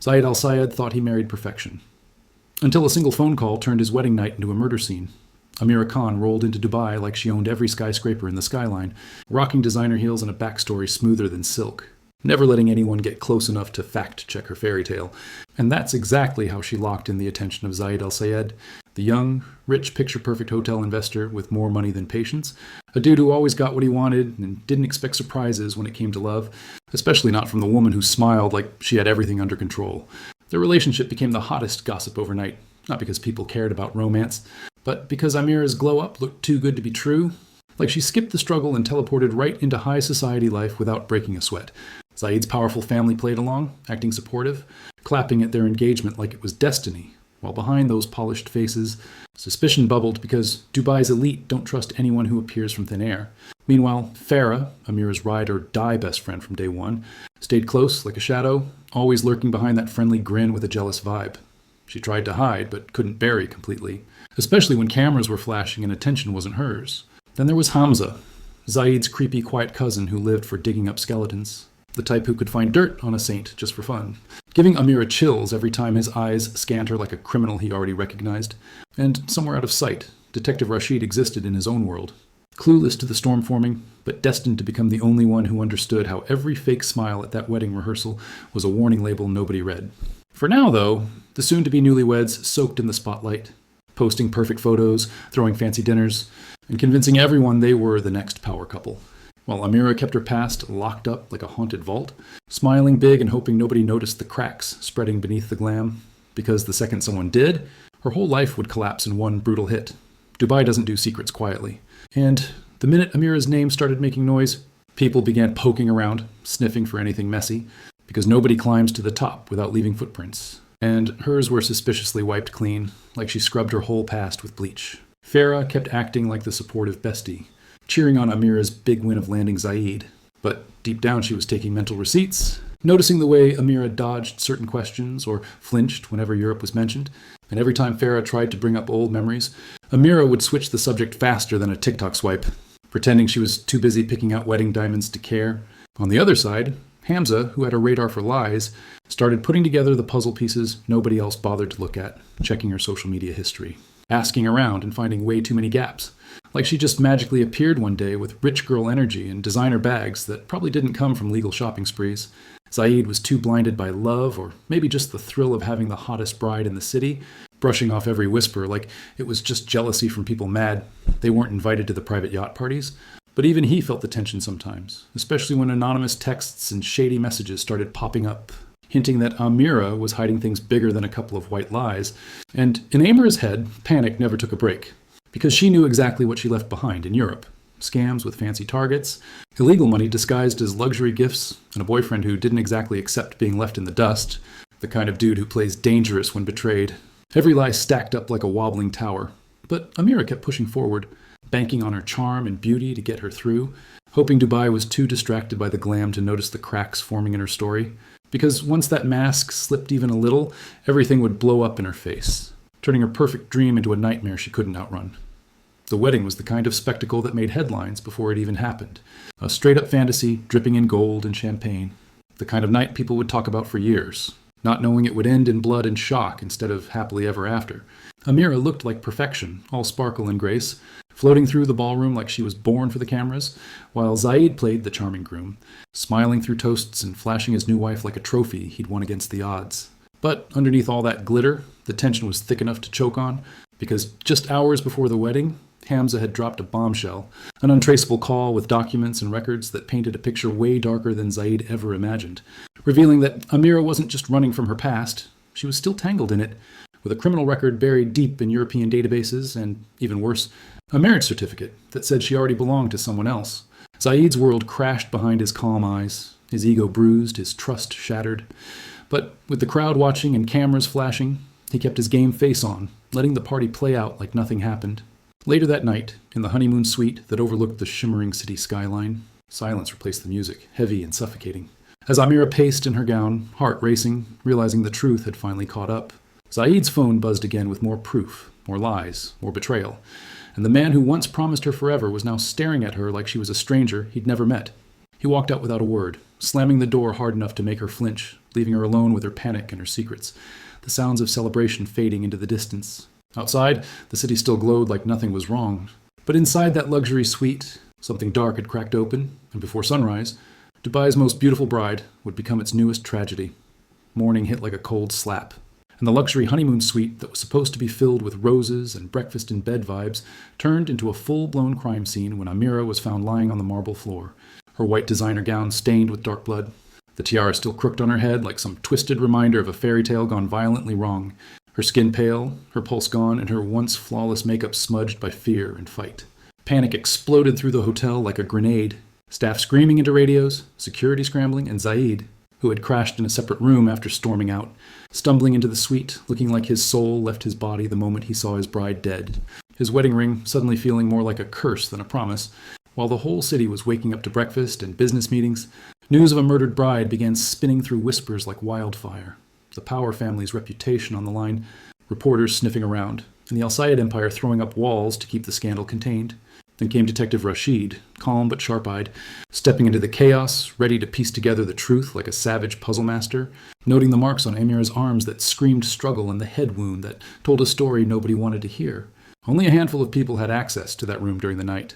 Zaid al-Sayed thought he married perfection. Until a single phone call turned his wedding night into a murder scene. Aamira Khan rolled into Dubai like she owned every skyscraper in the skyline, rocking designer heels and a backstory smoother than silk, never letting anyone get close enough to fact-check her fairy tale. And that's exactly how she locked in the attention of Zaid al-Sayed, the young, rich, picture-perfect hotel investor with more money than patience, a dude who always got what he wanted and didn't expect surprises when it came to love, especially not from the woman who smiled like she had everything under control. Their relationship became the hottest gossip overnight, not because people cared about romance, but because Aamira's glow-up looked too good to be true. Like she skipped the struggle and teleported right into high society life without breaking a sweat. Zaid's powerful family played along, acting supportive, clapping at their engagement like it was destiny, while behind those polished faces, suspicion bubbled because Dubai's elite don't trust anyone who appears from thin air. Meanwhile, Farah, Aamira's ride-or-die best friend from day one, stayed close like a shadow, always lurking behind that friendly grin with a jealous vibe. She tried to hide, but couldn't bury completely, especially when cameras were flashing and attention wasn't hers. Then there was Hamza, Zaid's creepy, quiet cousin who lived for digging up skeletons. The type who could find dirt on a saint just for fun, giving Aamira chills every time his eyes scanned her like a criminal he already recognized. And somewhere out of sight, Detective Rashid existed in his own world, clueless to the storm forming, but destined to become the only one who understood how every fake smile at that wedding rehearsal was a warning label nobody read. For now, though, the soon-to-be newlyweds soaked in the spotlight, posting perfect photos, throwing fancy dinners, and convincing everyone they were the next power couple. While Aamira kept her past locked up like a haunted vault, smiling big and hoping nobody noticed the cracks spreading beneath the glam, because the second someone did, her whole life would collapse in one brutal hit. Dubai doesn't do secrets quietly. And the minute Amira's name started making noise, people began poking around, sniffing for anything messy, because nobody climbs to the top without leaving footprints. And hers were suspiciously wiped clean, like she scrubbed her whole past with bleach. Farah kept acting like the supportive bestie, cheering on Amira's big win of landing Zaid. But deep down she was taking mental receipts, noticing the way Aamira dodged certain questions or flinched whenever Europe was mentioned. And every time Farah tried to bring up old memories, Aamira would switch the subject faster than a TikTok swipe, pretending she was too busy picking out wedding diamonds to care. On the other side, Hamza, who had a radar for lies, started putting together the puzzle pieces nobody else bothered to look at, checking her social media history, asking around and finding way too many gaps. Like she just magically appeared one day with rich girl energy and designer bags that probably didn't come from legal shopping sprees. Zaid was too blinded by love, or maybe just the thrill of having the hottest bride in the city, brushing off every whisper like it was just jealousy from people mad they weren't invited to the private yacht parties. But even he felt the tension sometimes, especially when anonymous texts and shady messages started popping up, hinting that Aamira was hiding things bigger than a couple of white lies. And in Aamira's head, panic never took a break, because she knew exactly what she left behind in Europe. Scams with fancy targets, illegal money disguised as luxury gifts, and a boyfriend who didn't exactly accept being left in the dust, the kind of dude who plays dangerous when betrayed. Every lie stacked up like a wobbling tower. But Aamira kept pushing forward, banking on her charm and beauty to get her through, hoping Dubai was too distracted by the glam to notice the cracks forming in her story. Because once that mask slipped even a little, everything would blow up in her face, turning her perfect dream into a nightmare she couldn't outrun. The wedding was the kind of spectacle that made headlines before it even happened. A straight-up fantasy dripping in gold and champagne. The kind of night people would talk about for years, not knowing it would end in blood and shock instead of happily ever after. Aamira looked like perfection, all sparkle and grace, floating through the ballroom like she was born for the cameras, while Zaid played the charming groom, smiling through toasts and flashing his new wife like a trophy he'd won against the odds. But underneath all that glitter, the tension was thick enough to choke on, because just hours before the wedding, Hamza had dropped a bombshell, an untraceable call with documents and records that painted a picture way darker than Zaid ever imagined, revealing that Aamira wasn't just running from her past, she was still tangled in it, with a criminal record buried deep in European databases and, even worse, a marriage certificate that said she already belonged to someone else. Zaid's world crashed behind his calm eyes, his ego bruised, his trust shattered. But with the crowd watching and cameras flashing, he kept his game face on, letting the party play out like nothing happened. Later that night, in the honeymoon suite that overlooked the shimmering city skyline, silence replaced the music, heavy and suffocating. As Aamira paced in her gown, heart racing, realizing the truth had finally caught up, Zaid's phone buzzed again with more proof, more lies, more betrayal. And the man who once promised her forever was now staring at her like she was a stranger he'd never met. He walked out without a word, slamming the door hard enough to make her flinch, leaving her alone with her panic and her secrets, the sounds of celebration fading into the distance. Outside, the city still glowed like nothing was wrong. But inside that luxury suite, something dark had cracked open, and before sunrise, Dubai's most beautiful bride would become its newest tragedy. Morning hit like a cold slap, and the luxury honeymoon suite that was supposed to be filled with roses and breakfast in bed vibes turned into a full-blown crime scene when Aamira was found lying on the marble floor, her white designer gown stained with dark blood, the tiara still crooked on her head like some twisted reminder of a fairy tale gone violently wrong, her skin pale, her pulse gone, and her once flawless makeup smudged by fear and fight. Panic exploded through the hotel like a grenade, staff screaming into radios, security scrambling, and Zaid, who had crashed in a separate room after storming out, stumbling into the suite, looking like his soul left his body the moment he saw his bride dead, his wedding ring suddenly feeling more like a curse than a promise. While the whole city was waking up to breakfast and business meetings, news of a murdered bride began spinning through whispers like wildfire. The Power family's reputation on the line, reporters sniffing around, and the Al Sayed empire throwing up walls to keep the scandal contained. Then came Detective Rashid, calm but sharp-eyed, stepping into the chaos, ready to piece together the truth like a savage puzzle master, noting the marks on Aamira's arms that screamed struggle and the head wound that told a story nobody wanted to hear. Only a handful of people had access to that room during the night.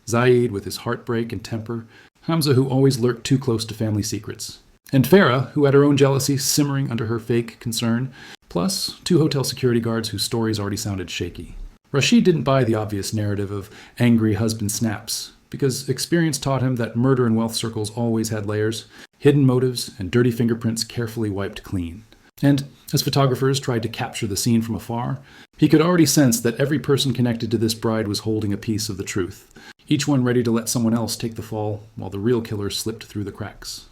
Zaid, with his heartbreak and temper, Hamza, who always lurked too close to family secrets, and Farah, who had her own jealousy simmering under her fake concern, plus 2 hotel security guards whose stories already sounded shaky. Rashid didn't buy the obvious narrative of angry husband snaps, because experience taught him that murder in wealth circles always had layers, hidden motives, and dirty fingerprints carefully wiped clean. And as photographers tried to capture the scene from afar, he could already sense that every person connected to this bride was holding a piece of the truth, each one ready to let someone else take the fall while the real killer slipped through the cracks.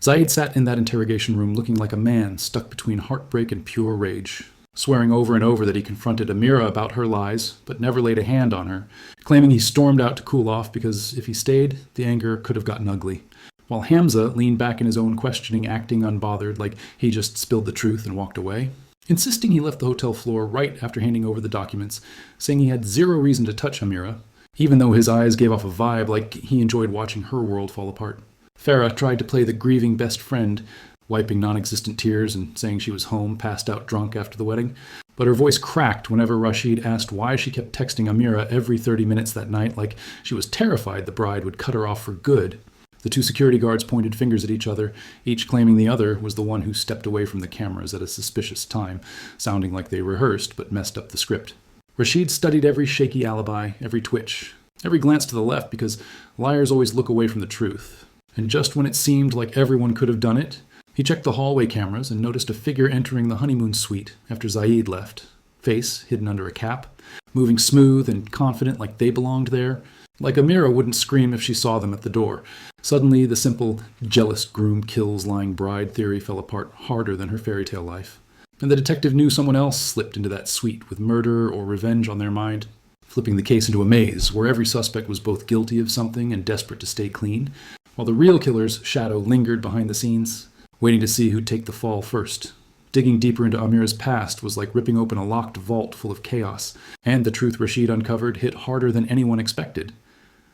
Zaid sat in that interrogation room looking like a man stuck between heartbreak and pure rage, swearing over and over that he confronted Aamira about her lies, but never laid a hand on her, claiming he stormed out to cool off because if he stayed, the anger could have gotten ugly. While Hamza leaned back in his own questioning, acting unbothered, like he just spilled the truth and walked away, insisting he left the hotel floor right after handing over the documents, saying he had zero reason to touch Aamira, even though his eyes gave off a vibe like he enjoyed watching her world fall apart. Farah tried to play the grieving best friend, wiping non-existent tears and saying she was home, passed out drunk after the wedding, but her voice cracked whenever Rashid asked why she kept texting Aamira every 30 minutes that night like she was terrified the bride would cut her off for good. The 2 security guards pointed fingers at each other, each claiming the other was the one who stepped away from the cameras at a suspicious time, sounding like they rehearsed but messed up the script. Rashid studied every shaky alibi, every twitch, every glance to the left because liars always look away from the truth. And just when it seemed like everyone could have done it, he checked the hallway cameras and noticed a figure entering the honeymoon suite after Zaid left, face hidden under a cap, moving smooth and confident like they belonged there, like Aamira wouldn't scream if she saw them at the door. Suddenly, the simple, jealous groom kills lying bride theory fell apart harder than her fairy tale life. And the detective knew someone else slipped into that suite with murder or revenge on their mind, flipping the case into a maze where every suspect was both guilty of something and desperate to stay clean, while the real killer's shadow lingered behind the scenes, waiting to see who'd take the fall first. Digging deeper into Amira's past was like ripping open a locked vault full of chaos, and the truth Rashid uncovered hit harder than anyone expected.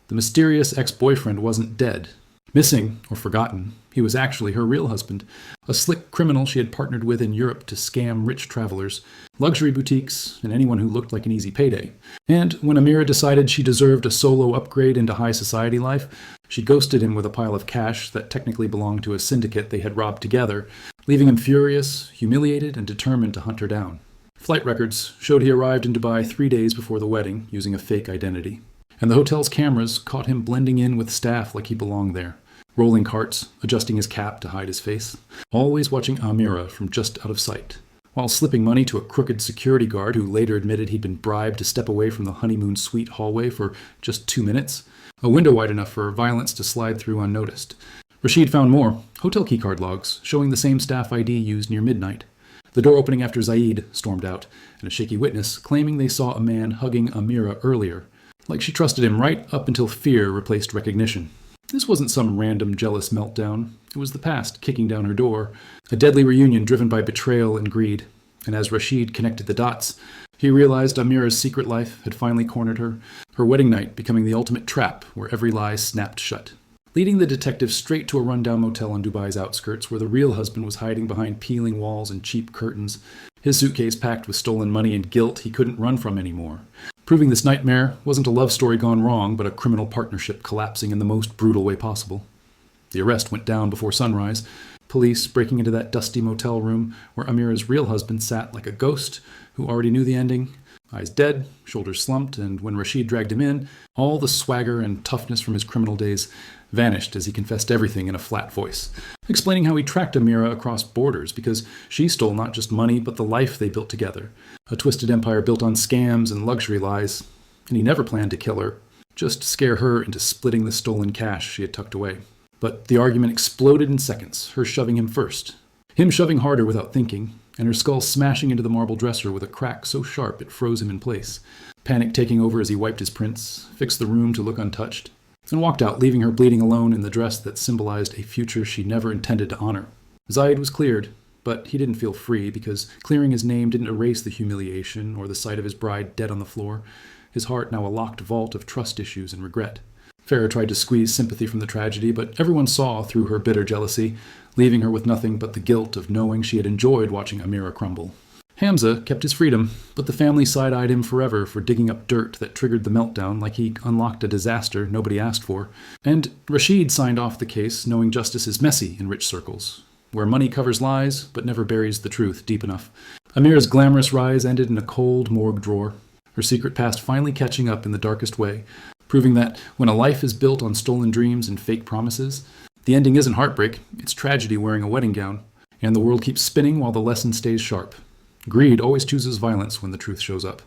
The mysterious ex-boyfriend wasn't dead. Missing, or forgotten, he was actually her real husband, a slick criminal she had partnered with in Europe to scam rich travelers, luxury boutiques, and anyone who looked like an easy payday. And when Aamira decided she deserved a solo upgrade into high society life, she ghosted him with a pile of cash that technically belonged to a syndicate they had robbed together, leaving him furious, humiliated, and determined to hunt her down. Flight records showed he arrived in Dubai 3 days before the wedding, using a fake identity. And the hotel's cameras caught him blending in with staff like he belonged there, rolling carts, adjusting his cap to hide his face, always watching Aamira from just out of sight, while slipping money to a crooked security guard who later admitted he'd been bribed to step away from the honeymoon suite hallway for just 2 minutes, a window wide enough for violence to slide through unnoticed. Rashid found more hotel keycard logs showing the same staff ID used near midnight, the door opening after Zaid stormed out, and a shaky witness claiming they saw a man hugging Aamira earlier, like she trusted him right up until fear replaced recognition. This wasn't some random jealous meltdown. It was the past kicking down her door, a deadly reunion driven by betrayal and greed. And as Rashid connected the dots, he realized Amira's secret life had finally cornered her, her wedding night becoming the ultimate trap where every lie snapped shut. leading the detective straight to a rundown motel on Dubai's outskirts where the real husband was hiding behind peeling walls and cheap curtains, his suitcase packed with stolen money and guilt he couldn't run from anymore. Proving this nightmare wasn't a love story gone wrong, but a criminal partnership collapsing in the most brutal way possible. The arrest went down before sunrise, police breaking into that dusty motel room where Aamira's real husband sat like a ghost who already knew the ending, eyes dead, shoulders slumped, and when Rashid dragged him in, all the swagger and toughness from his criminal days vanished as he confessed everything in a flat voice, explaining how he tracked Aamira across borders because she stole not just money but the life they built together, a twisted empire built on scams and luxury lies, and he never planned to kill her, just scare her into splitting the stolen cash she had tucked away. But the argument exploded in seconds, her shoving him first, him shoving harder without thinking, and her skull smashing into the marble dresser with a crack so sharp it froze him in place, panic taking over as he wiped his prints, fixed the room to look untouched, and walked out, leaving her bleeding alone in the dress that symbolized a future she never intended to honor. Zaid was cleared, but he didn't feel free because clearing his name didn't erase the humiliation or the sight of his bride dead on the floor, his heart now a locked vault of trust issues and regret. Farah tried to squeeze sympathy from the tragedy, but everyone saw through her bitter jealousy, leaving her with nothing but the guilt of knowing she had enjoyed watching Aamira crumble. Hamza kept his freedom, but the family side-eyed him forever for digging up dirt that triggered the meltdown like he unlocked a disaster nobody asked for. And Rashid signed off the case, knowing justice is messy in rich circles, where money covers lies but never buries the truth deep enough. Aamira's glamorous rise ended in a cold morgue drawer, her secret past finally catching up in the darkest way, proving that when a life is built on stolen dreams and fake promises, the ending isn't heartbreak, it's tragedy wearing a wedding gown, and the world keeps spinning while the lesson stays sharp. Greed always chooses violence when the truth shows up.